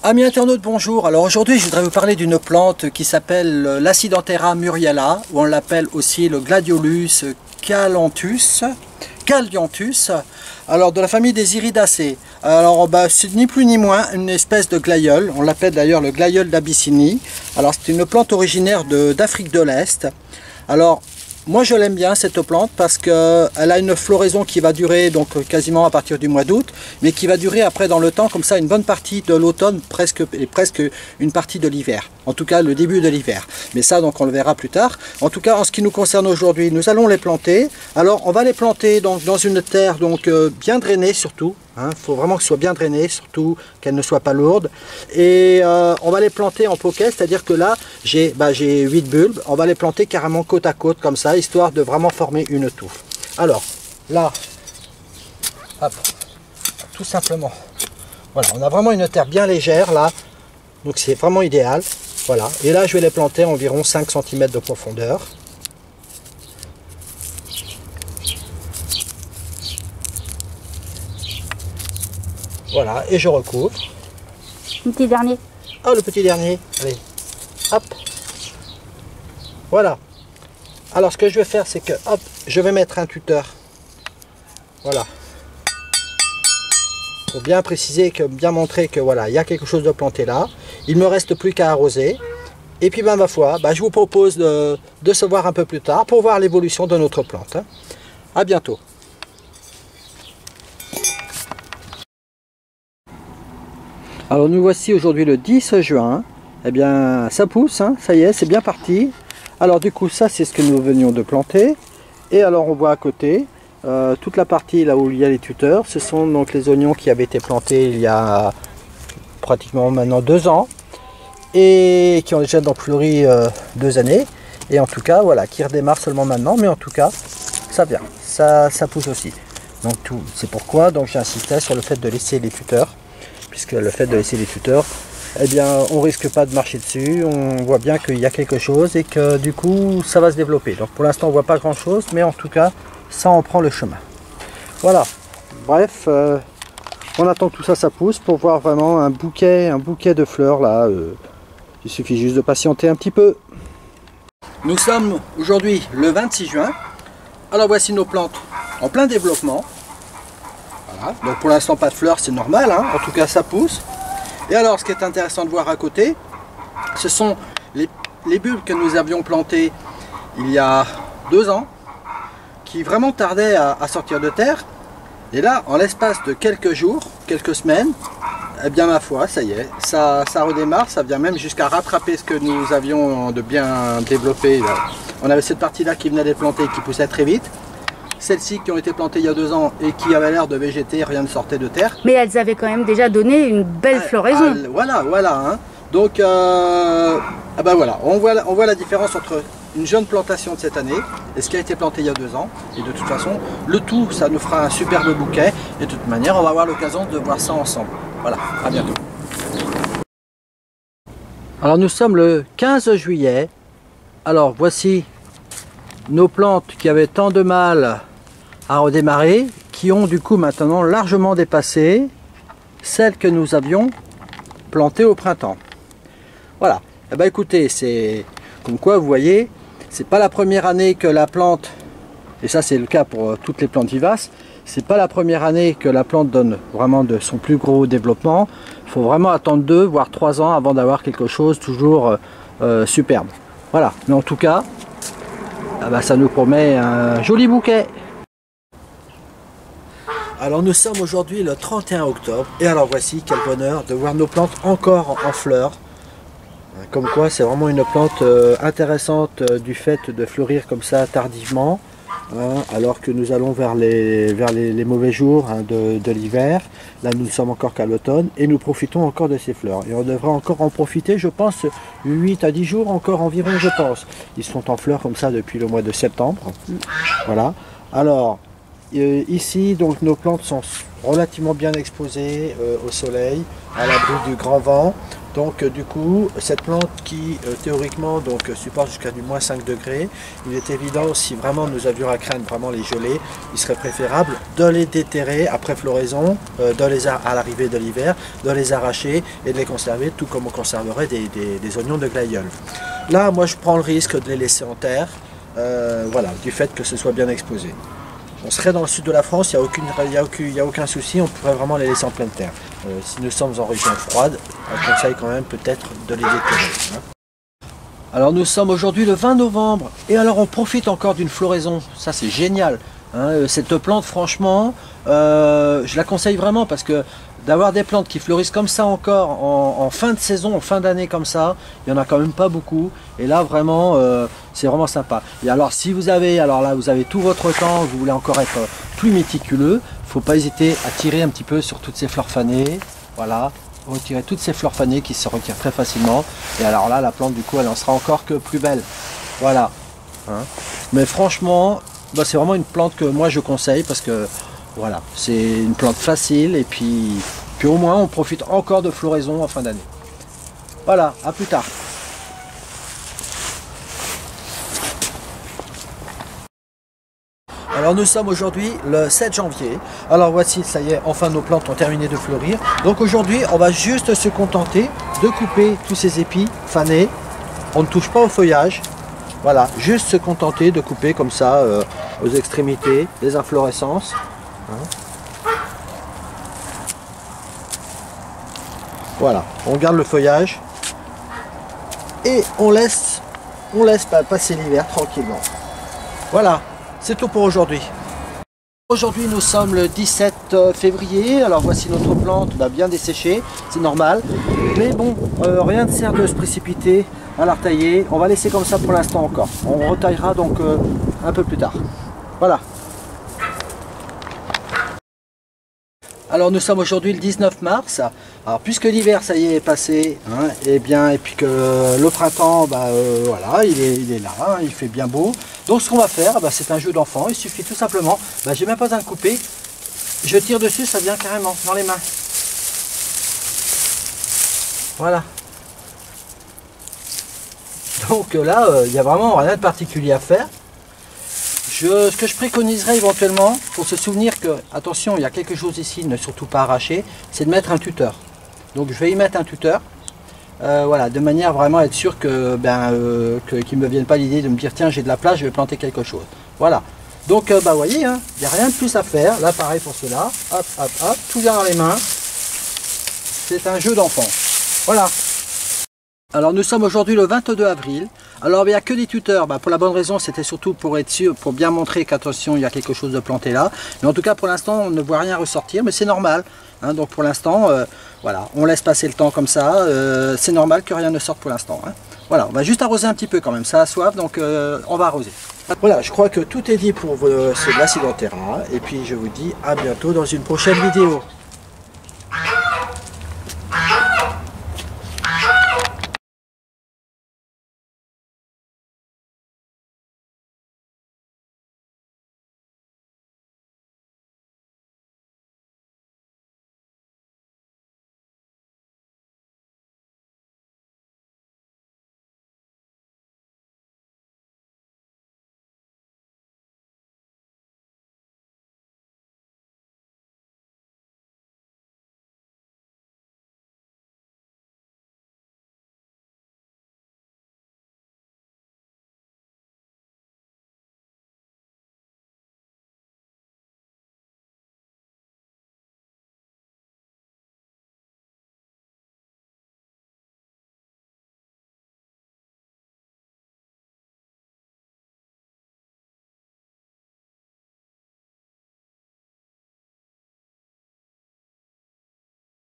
Amis internautes, bonjour. Alors aujourd'hui, je voudrais vous parler d'une plante qui s'appelle l'Acidanthera muriala, ou on l'appelle aussi le Gladiolus calianthus. Alors de la famille des Iridacées. Alors c'est ni plus ni moins une espèce de glaïeul. On l'appelle d'ailleurs le glaïeul d'Abyssinie. Alors c'est une plante originaire d'Afrique de l'Est. Alors moi je l'aime bien cette plante parce qu'elle a une floraison qui va durer donc quasiment à partir du mois d'août, mais qui va durer après dans le temps comme ça une bonne partie de l'automne et presque une partie de l'hiver. En tout cas le début de l'hiver. Mais ça donc on le verra plus tard. En tout cas en ce qui nous concerne aujourd'hui, nous allons les planter. Alors on va les planter donc dans une terre donc bien drainée surtout. Il faut vraiment que ce soit bien drainé, surtout qu'elle ne soit pas lourde. Et on va les planter en poquet, c'est-à-dire que là, j'ai 8 bulbes. On va les planter carrément côte à côte, comme ça, histoire de vraiment former une touffe. Alors, là, hop, tout simplement. Voilà, on a vraiment une terre bien légère, là. Donc c'est vraiment idéal. Voilà, et là, je vais les planter à environ 5 cm de profondeur. Voilà, et je recouvre. Le petit dernier. Ah, le petit dernier. Allez, hop. Voilà. Alors, ce que je vais faire, c'est que, hop, je vais mettre un tuteur. Voilà. Pour bien préciser, bien montrer que, voilà, il y a quelque chose de planté là. Il me reste plus qu'à arroser. Et puis, ma foi, je vous propose de se voir un peu plus tard pour voir l'évolution de notre plante. À bientôt. Alors nous voici aujourd'hui le 10 juin, eh bien ça pousse, ça y est, c'est bien parti. Alors du coup ça c'est ce que nous venions de planter. Et alors on voit à côté, toute la partie là où il y a les tuteurs, ce sont donc les oignons qui avaient été plantés il y a pratiquement maintenant 2 ans. Et qui ont déjà donc fleuri 2 années. Et en tout cas voilà, qui redémarrent seulement maintenant, mais en tout cas ça vient, ça pousse aussi. Donc c'est pourquoi j'insistais sur le fait de laisser les tuteurs. Puisque le fait de laisser les tuteurs, eh bien, on risque pas de marcher dessus, on voit bien qu'il y a quelque chose et que du coup, ça va se développer. Donc pour l'instant, on voit pas grand chose, mais en tout cas, ça en prend le chemin. Voilà, bref, on attend que tout ça, ça pousse pour voir vraiment un bouquet de fleurs là. Il suffit juste de patienter un petit peu. Nous sommes aujourd'hui le 26 juin. Alors voici nos plantes en plein développement. Voilà. Donc pour l'instant pas de fleurs, c'est normal, en tout cas ça pousse. Et alors ce qui est intéressant de voir à côté, ce sont les bulbes que nous avions plantés il y a 2 ans, qui vraiment tardaient à sortir de terre. Et là, en l'espace de quelques jours, quelques semaines, eh bien ma foi, ça y est, ça redémarre, ça vient même jusqu'à rattraper ce que nous avions de bien développé. Là. On avait cette partie là qui venait d'être plantée, qui poussait très vite. Celles-ci qui ont été plantées il y a 2 ans et qui avaient l'air de végéter, rien ne sortait de terre. Mais elles avaient quand même déjà donné une belle floraison. Voilà. Donc, voilà, on voit la différence entre une jeune plantation de cette année et ce qui a été planté il y a 2 ans. Et de toute façon, le tout, ça nous fera un superbe bouquet. Et de toute manière, on va avoir l'occasion de voir ça ensemble. Voilà, à bientôt. Alors, nous sommes le 15 juillet. Alors, voici nos plantes qui avaient tant de mal à redémarrer, qui ont du coup maintenant largement dépassé celles que nous avions plantées au printemps. Voilà, et écoutez, c'est comme quoi vous voyez, c'est pas la première année que la plante, et ça c'est le cas pour toutes les plantes vivaces, c'est pas la première année que la plante donne vraiment de son plus gros développement. Il faut vraiment attendre 2 voire 3 ans avant d'avoir quelque chose toujours superbe. Voilà, mais en tout cas ça nous promet un joli bouquet. Alors nous sommes aujourd'hui le 31 octobre et alors voici quel bonheur de voir nos plantes encore en fleurs. Comme quoi c'est vraiment une plante intéressante du fait de fleurir comme ça tardivement, alors que nous allons vers les mauvais jours de l'hiver. Là nous ne sommes encore qu'à l'automne et nous profitons encore de ces fleurs. Et on devrait encore en profiter, je pense, 8 à 10 jours encore environ, je pense. Ils sont en fleurs comme ça depuis le mois de septembre. Voilà. Alors, ici, donc, nos plantes sont relativement bien exposées au soleil, à l'abri du grand vent. Donc du coup, cette plante qui théoriquement donc supporte jusqu'à du moins 5 degrés, il est évident, si vraiment nous avions à craindre vraiment les gelées, il serait préférable de les déterrer après floraison, à l'arrivée de l'hiver, de les arracher et de les conserver tout comme on conserverait des oignons de glaïeul. Là, moi je prends le risque de les laisser en terre, voilà, du fait que ce soit bien exposé. On serait dans le sud de la France, il n'y a aucun souci, on pourrait vraiment les laisser en pleine terre. Si nous sommes en région froide, on conseille quand même peut-être de les déterrer. Hein. Alors nous sommes aujourd'hui le 20 novembre, et alors on profite encore d'une floraison, ça c'est génial. Hein, cette plante franchement, je la conseille vraiment parce que d'avoir des plantes qui fleurissent comme ça encore en fin de saison, en fin d'année comme ça, il n'y en a quand même pas beaucoup. Et là vraiment, c'est vraiment sympa. Et alors si vous avez, alors là vous avez tout votre temps, vous voulez encore être plus méticuleux, il ne faut pas hésiter à tirer un petit peu sur toutes ces fleurs fanées. Voilà, retirer toutes ces fleurs fanées qui se retirent très facilement. Et alors là, la plante du coup, elle en sera encore que plus belle. Voilà. Hein. Mais franchement, bah, c'est vraiment une plante que moi je conseille parce que voilà, c'est une plante facile et puis au moins on profite encore de floraison en fin d'année. Voilà, à plus tard. Alors nous sommes aujourd'hui le 7 janvier. Alors voici, ça y est, enfin nos plantes ont terminé de fleurir. Donc aujourd'hui, on va juste se contenter de couper tous ces épis fanés. On ne touche pas au feuillage. Voilà, juste se contenter de couper comme ça aux extrémités des inflorescences. Hein. Voilà, on garde le feuillage et on laisse passer l'hiver tranquillement. Voilà, c'est tout pour aujourd'hui. Aujourd'hui nous sommes le 17 février, alors voici notre plante, on a bien desséché, c'est normal. Mais bon, rien ne sert de se précipiter à la retailler, on va laisser comme ça pour l'instant encore. On retaillera donc un peu plus tard. Voilà. Alors nous sommes aujourd'hui le 19 mars, alors puisque l'hiver ça y est passé, hein, et puis que le printemps, bah, voilà, il est là, hein, il fait bien beau. Donc ce qu'on va faire, bah, c'est un jeu d'enfant, il suffit tout simplement, bah, j'ai même pas besoin de couper, je tire dessus, ça vient carrément dans les mains. Voilà. Donc là, il n'y a vraiment rien de particulier à faire. Ce que je préconiserais éventuellement, pour se souvenir que, attention, il y a quelque chose ici, ne surtout pas arracher, c'est de mettre un tuteur. Donc je vais y mettre un tuteur, voilà, de manière vraiment à être sûr que, qu'il ne me vienne pas l'idée de me dire tiens j'ai de la place, je vais planter quelque chose. Voilà. Donc bah vous voyez, hein, il n'y a rien de plus à faire. Là pareil pour cela, hop, hop, hop, tout vient dans les mains. C'est un jeu d'enfant. Voilà. Alors nous sommes aujourd'hui le 22 avril. Alors il n'y a que des tuteurs, bah, pour la bonne raison, c'était surtout pour être sûr, pour bien montrer qu'attention, il y a quelque chose de planté là. Mais en tout cas pour l'instant on ne voit rien ressortir, mais c'est normal. Hein, donc pour l'instant, voilà, on laisse passer le temps comme ça, c'est normal que rien ne sorte pour l'instant. Hein. Voilà, on va juste arroser un petit peu quand même, ça a soif, donc on va arroser. Voilà, je crois que tout est dit pour ce Glacidontera, et puis je vous dis à bientôt dans une prochaine vidéo.